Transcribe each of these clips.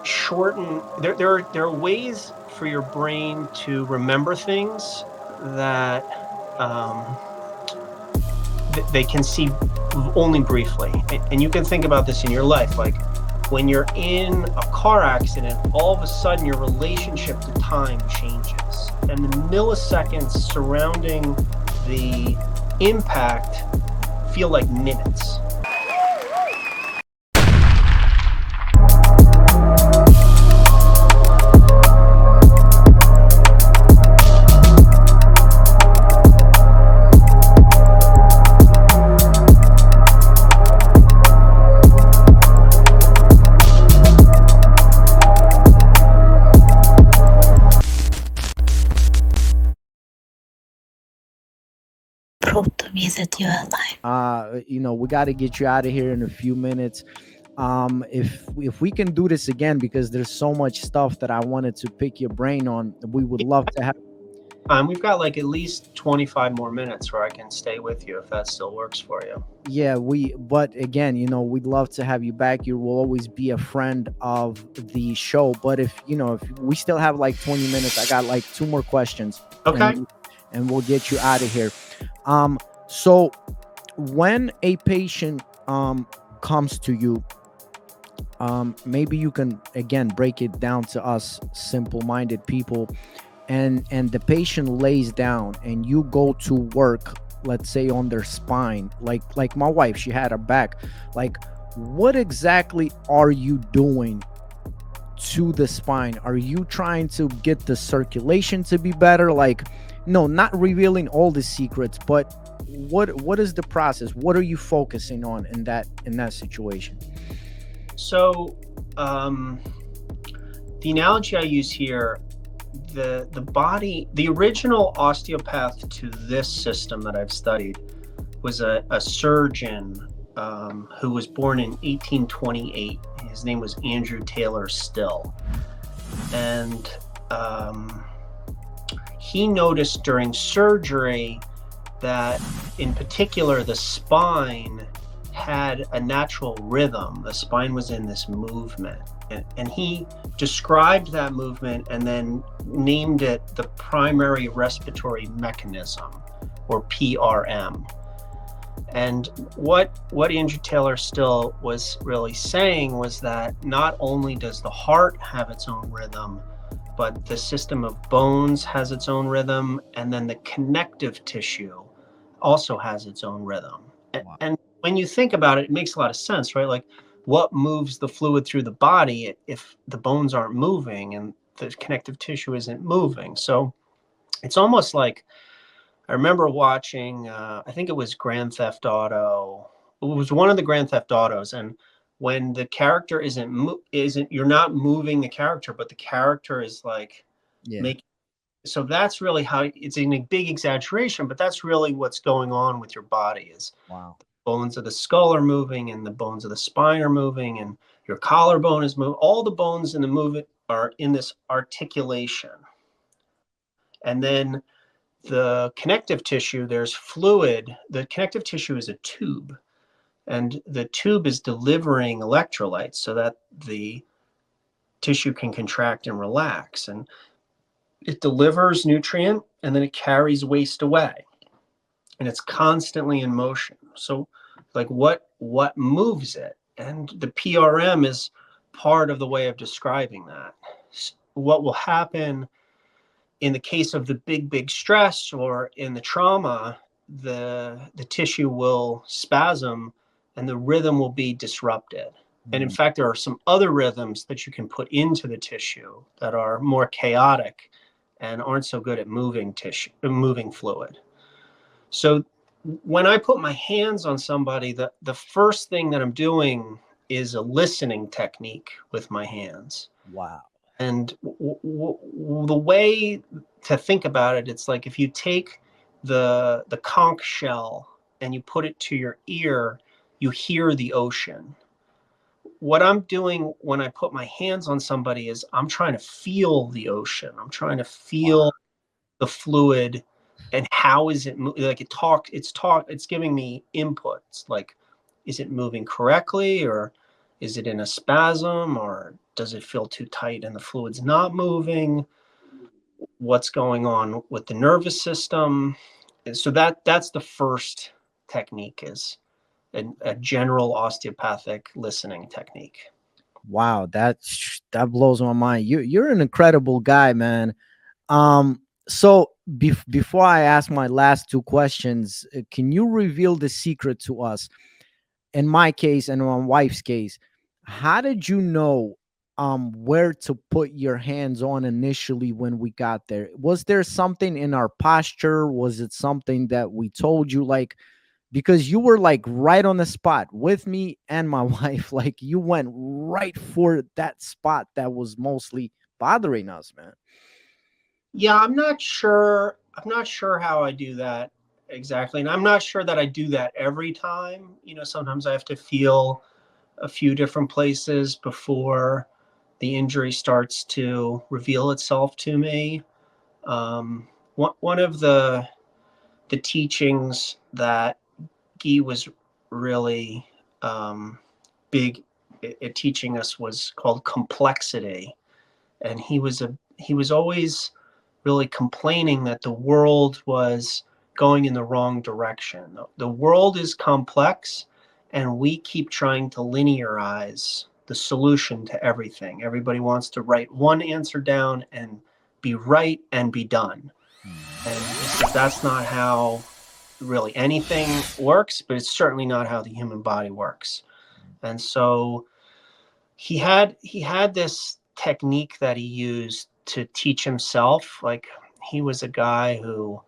shorten. There are ways for your brain to remember things that um, they can see only briefly. And you can think about this in your life, like when you're in a car accident, all of a sudden your relationship to time changes, and the milliseconds surrounding the impact feel like minutes. Prove to me that you are alive. We got to get you out of here in a few minutes. If we can do this again, because there's so much stuff that I wanted to pick your brain on, we would love to have. We've got like at least 25 more minutes where I can stay with you if that still works for you. Yeah, but again, we'd love to have you back. You will always be a friend of the show. But if we still have like 20 minutes, I got like two more questions. Okay. And we'll get you out of here. So when a patient comes to you, maybe you can again break it down to us simple-minded people, and the patient lays down and you go to work, let's say on their spine, like my wife, she had her back. Like, what exactly are you doing to the spine? Are you trying to get the circulation to be better? Like, no, not revealing all the secrets, but what is the process? What are you focusing on in that situation? So the analogy I use here, the body, the original osteopath to this system that I've studied was a surgeon who was born in 1828. His name was Andrew Taylor Still. And he noticed during surgery that in particular the spine had a natural rhythm. The spine was in this movement, and he described that movement and then named it the primary respiratory mechanism, or PRM. And what Andrew Taylor Still was really saying was that not only does the heart have its own rhythm, but the system of bones has its own rhythm, and then the connective tissue also has its own rhythm. Wow. And when you think about it, it makes a lot of sense, right? Like, what moves the fluid through the body if the bones aren't moving and the connective tissue isn't moving? So it's almost like, I remember watching, I think it was Grand Theft Auto. It was one of the Grand Theft Autos, and when the character you're not moving the character, but the character is like making. So that's really how it's in a big exaggeration, but that's really what's going on with your body is wow. The bones of the skull are moving and the bones of the spine are moving and your collarbone is moving. All the bones in the movement are in this articulation. And then the connective tissue, there's fluid. The connective tissue is a tube, and the tube is delivering electrolytes so that the tissue can contract and relax. And it delivers nutrient and then it carries waste away, and it's constantly in motion. So like what moves it? And the PRM is part of the way of describing that. What will happen in the case of the big stress or in the trauma, the tissue will spasm and the rhythm will be disrupted. And in fact, there are some other rhythms that you can put into the tissue that are more chaotic and aren't so good at moving fluid. So when I put my hands on somebody, the first thing that I'm doing is a listening technique with my hands. Wow. And the way to think about it, it's like if you take the conch shell and you put it to your ear, you hear the ocean. What I'm doing when I put my hands on somebody is I'm trying to feel the ocean. I'm trying to feel the fluid and how is it like it's giving me inputs like, is it moving correctly, or is it in a spasm, or Does it feel too tight and the fluid's not moving? What's going on with the nervous system? And so that's the first technique, is a general osteopathic listening technique. Wow, that blows my mind. You're an incredible guy, man. So before I ask my last two questions, can you reveal the secret to us? In my case and in my wife's case, how did you know where to put your hands on initially when we got there? Was there something in our posture? Was it something that we told you, like, because you were like right on the spot with me and my wife, like you went right for that spot that was mostly bothering us, man. Yeah, I'm not sure how I do that exactly, and I'm not sure that I do that every time. Sometimes I have to feel a few different places before the injury starts to reveal itself to me. One of the teachings that Guy was really big at teaching us was called complexity, and he was always really complaining that the world was going in the wrong direction. The world is complex, and we keep trying to linearize the solution to everything. Everybody wants to write one answer down and be right and be done. And he says that's not how really anything works, but it's certainly not how the human body works. And so he had this technique that he used to teach himself. Like, he was a guy who,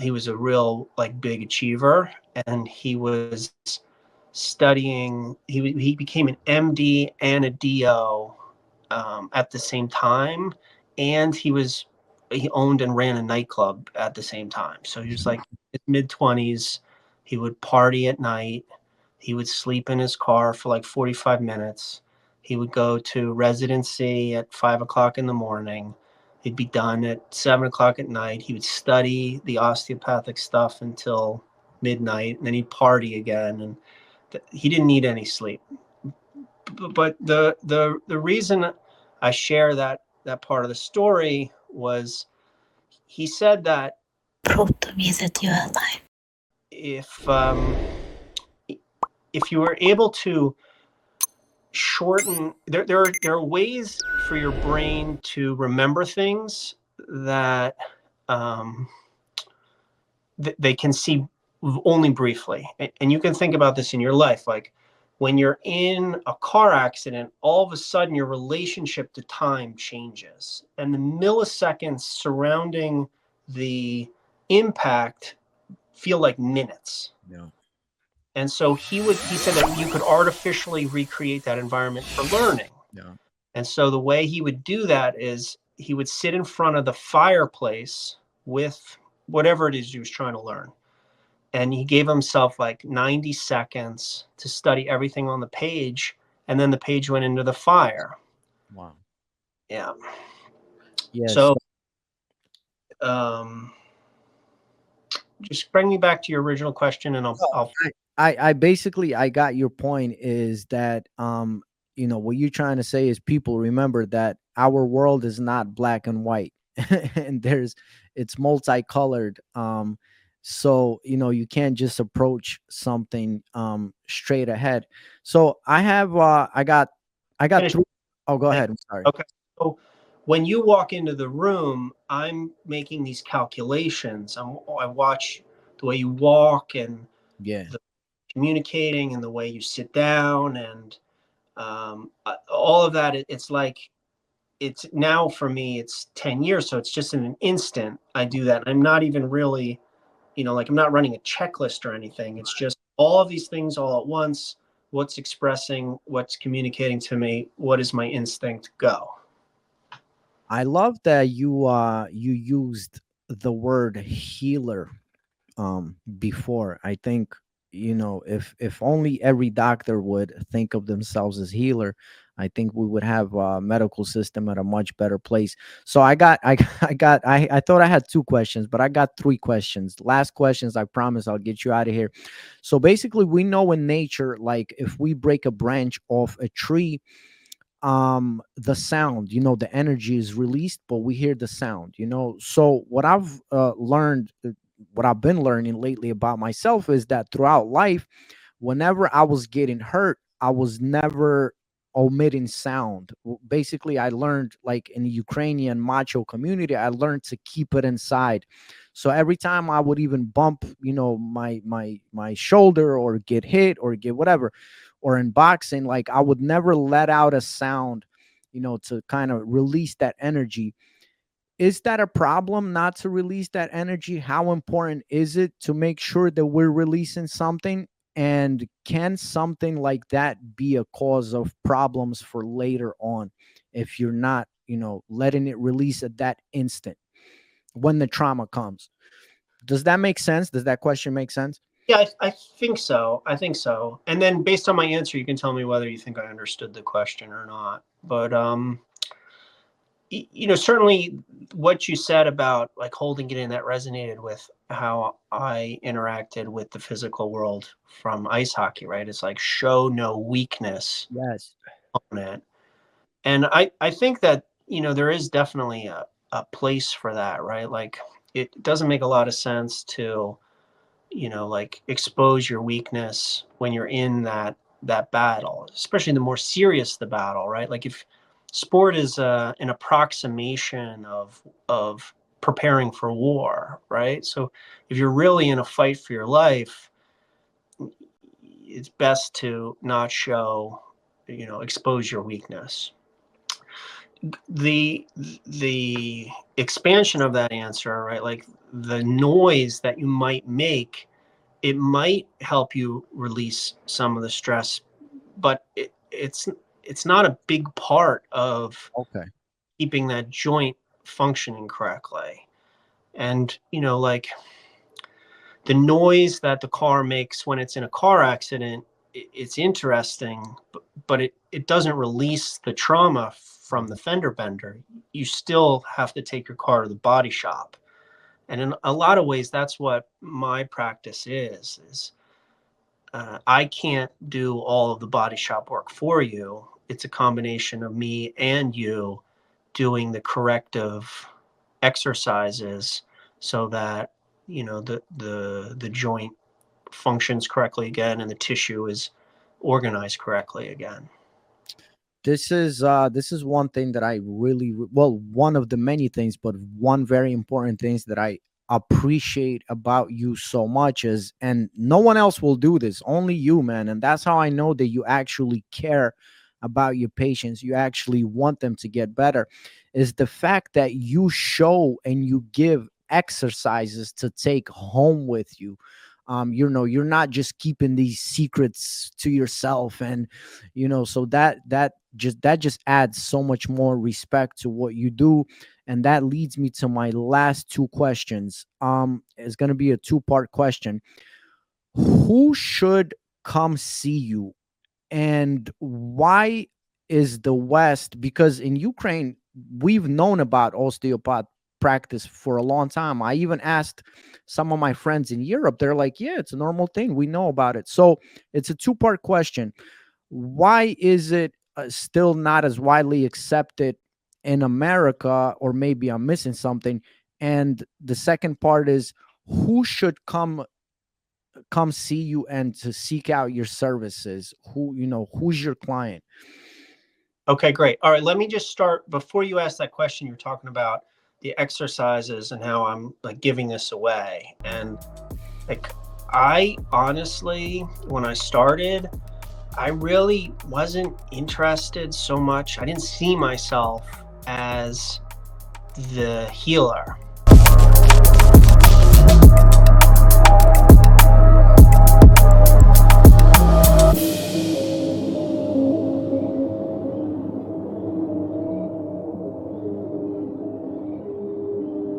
he was a real like big achiever, and he was studying, he became an MD and a DO at the same time, and he owned and ran a nightclub at the same time. So he was like in his mid-20s. He would party at night. He would sleep in his car for like 45 minutes. He would go to residency at 5 o'clock in the morning. He'd be done at 7 o'clock at night. He would study the osteopathic stuff until midnight, and then he'd party again. And he didn't need any sleep. But the reason I share that part of the story was, he said that Prove to me that you are alive. If you were able to shorten, there are ways for your brain to remember things that they can see only briefly. And you can think about this in your life, like when you're in a car accident, all of a sudden your relationship to time changes, and the milliseconds surrounding the impact feel like minutes. Yeah. And so he said that you could artificially recreate that environment for learning. Yeah. And so the way he would do that is he would sit in front of the fireplace with whatever it is he was trying to learn. And he gave himself like 90 seconds to study everything on the page. And then the page went into the fire. Wow. Yeah. Yes. So just bring me back to your original question, and I basically, I got your point, is that what you're trying to say is, people remember that our world is not black and white and it's multicolored. So you can't just approach something straight ahead. So I got three. Oh, go ahead. I'm sorry. Okay. So when you walk into the room, I'm making these calculations. I watch the way you walk, and the communicating, and the way you sit down, and all of that. It's like, it's now for me, it's 10 years. So it's just in an instant I do that. I'm not even really, like, I'm not running a checklist or anything. It's just all of these things all at once. What's expressing, what's communicating to me, what is my instinct, go. I love that you used the word healer before. I think if only every doctor would think of themselves as healer, I think we would have a medical system at a much better place. So I thought I had two questions, but I got three questions. Last questions, I promise I'll get you out of here. So basically, we know in nature, like if we break a branch off a tree, the sound, the energy is released, but we hear the sound. So what I've learned, what I've been learning lately about myself is that throughout life, whenever I was getting hurt, I was never omitting sound. Basically, I learned, like in the Ukrainian macho community, I learned to keep it inside. So every time I would even bump, my shoulder, or get hit, or get whatever, or in boxing, like I would never let out a sound, to kind of release that energy. Is that a problem, not to release that energy? How important is it to make sure that we're releasing something? And can something like that be a cause of problems for later on if you're not, letting it release at that instant when the trauma comes? Does that make sense? Does that question make sense? Yeah, I think so. I think so. And then based on my answer, you can tell me whether you think I understood the question or not. But certainly what you said about like holding it in, that resonated with how I interacted with the physical world from ice hockey, right? It's like show no weakness Yes. on it. And I think that, there is definitely a place for that, right? Like it doesn't make a lot of sense to, like expose your weakness when you're in that battle, especially the more serious the battle, right? Like if sport is an approximation of preparing for war, right? So if you're really in a fight for your life, it's best to not show, expose your weakness. The expansion of that answer, right? Like the noise that you might make, it might help you release some of the stress, but it's not a big part of keeping that joint functioning correctly. And like the noise that the car makes when it's in a car accident, it's interesting, but it doesn't release the trauma from the fender bender. You still have to take your car to the body shop. And in a lot of ways, that's what my practice is I can't do all of the body shop work for you. It's a combination of me and you doing the corrective exercises so that, the joint functions correctly again and the tissue is organized correctly again. This is one thing that I really, well, one of the many things, but one very important things that I appreciate about you so much is, and no one else will do this, only you, man. And that's how I know that you actually care about your patients. You actually want them to get better, is the fact that you show and you give exercises to take home with you. You're not just keeping these secrets to yourself, and so that just adds so much more respect to what you do. And that leads me to my last two questions. It's going to be a two-part question. Who should come see you, and why is the West? Because in Ukraine, we've known about osteopath practice for a long time. I even asked some of my friends in Europe. They're like, yeah, it's a normal thing. We know about it. So it's a two-part question. Why is it still not as widely accepted in America? Or maybe I'm missing something. And the second part is, who should come see you and to seek out your services? Who's your client? Okay, great. All right, let me just start. Before you ask that question, you're talking about the exercises and how I'm like giving this away. And like, I honestly, when I started, I really wasn't interested so much. I didn't see myself as the healer.